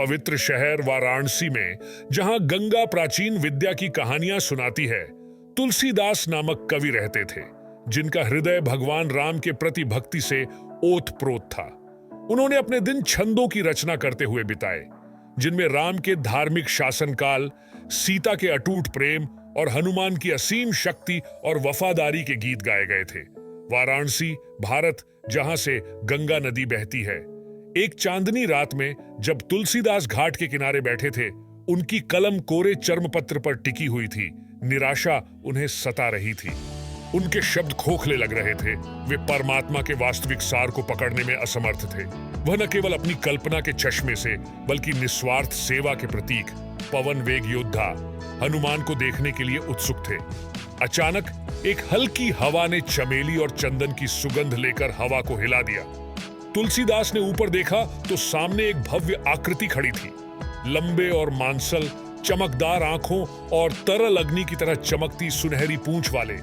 पवित्र शहर वाराणसी में, जहां गंगा प्राचीन विद्या की कहानियां सुनाती है, तुलसीदास नामक कवि रहते थे, जिनका हृदय भगवान राम के प्रति भक्ति से ओतप्रोत था। उन्होंने अपने दिन छंदों की रचना करते हुए बिताए, जिनमें राम के धार्मिक शासनकाल, सीता के अटूट प्रेम और हनुमान की असीम शक्ति और वफादारी के गीत गाए गए थे। वाराणसी, भारत, जहां से गंगा नदी बहती है। एक चांदनी रात में जब तुलसीदास घाट के किनारे बैठे थे, उनकी कलम कोरे चर्मपत्र पर टिकी हुई थी। निराशा उन्हें सता रही थी। उनके शब्द खोखले लग रहे थे। वे परमात्मा के वास्तविक सार को पकड़ने में असमर्थ थे। वह न केवल अपनी कल्पना के चश्मे से, बल्कि निस्वार्थ सेवा के प्रतीक, पवन वेग योद्धा हनुमान को देखने के लिए उत्सुक थे। अचानक एक हल्की हवा ने चमेली और चंदन की सुगंध लेकर हवा को हिला दिया। तुलसीदास ने ऊपर देखा तो सामने एक भव्य आकृति खड़ी थी। लंबे और मांसल, चमकदार आंखों और तरल अग्नि की तरह चमकती सुनहरी पूंछ वाले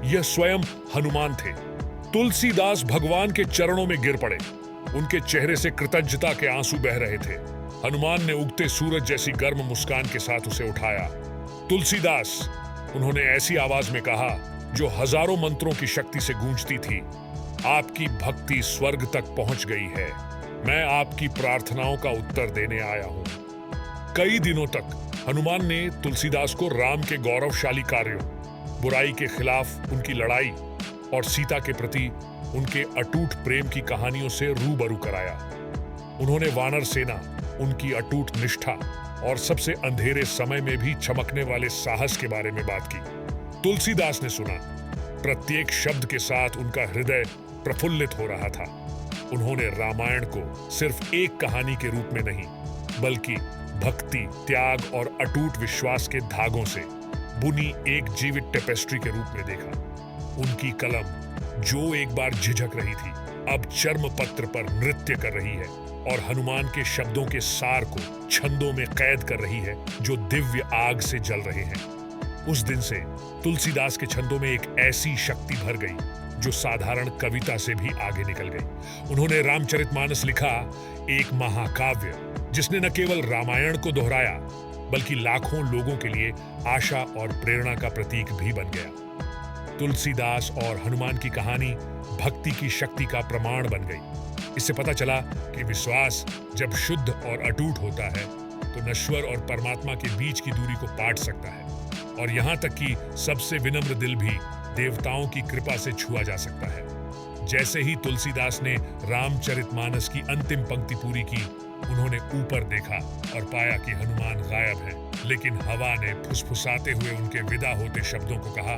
यह स्वयं हनुमान थे। तुलसीदास भगवान के चरणों में गिर पड़े। उनके चेहरे से कृतज्ञता के आंसू बह रहे थे। हनुमान ने उगते सूरज जैसी गर्म मुस्कान के साथ उसे उठाया। तुलसीदास, उन्होंने ऐसी आवाज में कहा जो हजारों मंत्रों की शक्ति से गूंजती थी, आपकी भक्ति स्वर्ग तक पहुंच गई है। मैं आपकी प्रार्थनाओं का उत्तर देने आया हूं। कई दिनों तक हनुमान ने तुलसीदास को राम के गौरवशाली कार्यों, बुराई के खिलाफ उनकी लड़ाई और सीता के प्रति उनके अटूट प्रेम की कहानियों से रूबरू कराया। उन्होंने वानर सेना, उनकी अटूट निष्ठा और सबसे अंधेरे समय में भी चमकने वाले साहस के बारे में बात की। तुलसीदास ने सुना। प्रत्येक शब्द के साथ उनका हृदय प्रफुल्लित हो रहा था। उन्होंने रामायण को सिर्फ एक कहानी के रूप में नहीं, बल्कि भक्ति, त्याग और अटूट विश्वास के धागों से बुनी एक जीवित टेपेस्ट्री के रूप में देखा। उनकी कलम, जो एक बार झिझक रही थी, अब चर्मपत्र पर नृत्य कर रही है और हनुमान के शब्दों के सार को छंदों में कैद कर रही है, जो दिव्य आग से जल रहे हैं। उस दिन से तुलसीदास के छंदों में एक ऐसी शक्ति भर गई जो साधारण कविता से भी आगे निकल गई। उन्होंने रामचरितमानस लिखा, एक महाकाव्य जिसने न केवल रामायण को दोहराया, बल्कि लाखों लोगों के लिए आशा और प्रेरणा का प्रतीक भी बन गया। तुलसीदास और हनुमान की कहानी भक्ति की शक्ति का प्रमाण बन गई। इससे पता चला कि विश्वास जब शुद्ध और अटूट होता है तो नश्वर और परमात्मा के बीच की दूरी को पाट सकता है, और यहाँ तक कि सबसे विनम्र दिल भी देवताओं की कृपा से छुआ जा सकता है। जैसे ही तुलसीदास ने रामचरितमानस की अंतिम पंक्ति पूरी की, उन्होंने ऊपर देखा और पाया कि हनुमान गायब है, लेकिन हवा ने फुसफुसाते हुए उनके विदा होते शब्दों को कहा,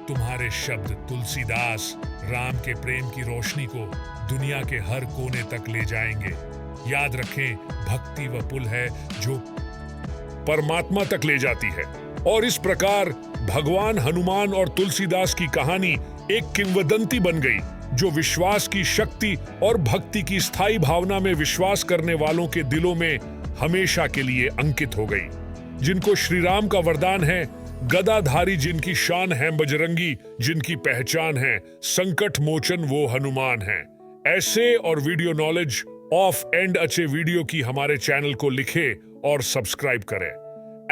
तुम्हारे शब्द तुलसीदास राम के प्रेम की रोशनी को दुनिया के हर कोने तक ले जाएंगे। याद रखें, भक्ति वह पुल है जो परमात्मा तक ले जाती है। और इस प्रकार भगवान हनुमान और तुलसीदास की कहानी एक किंवदंती बन गई, जो विश्वास की शक्ति और भक्ति की स्थायी भावना में विश्वास करने वालों के दिलों में हमेशा के लिए अंकित हो गई। जिनको श्री राम का वरदान है, गदाधारी जिनकी शान है बजरंगी, जिनकी पहचान है संकट मोचन वो हनुमान है। ऐसे और वीडियो नॉलेज ऑफ एंड अच्छे वीडियो की हमारे चैनल को लिखे और सब्सक्राइब करें।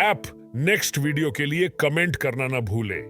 ऐप नेक्स्ट वीडियो के लिए कमेंट करना ना भूलें।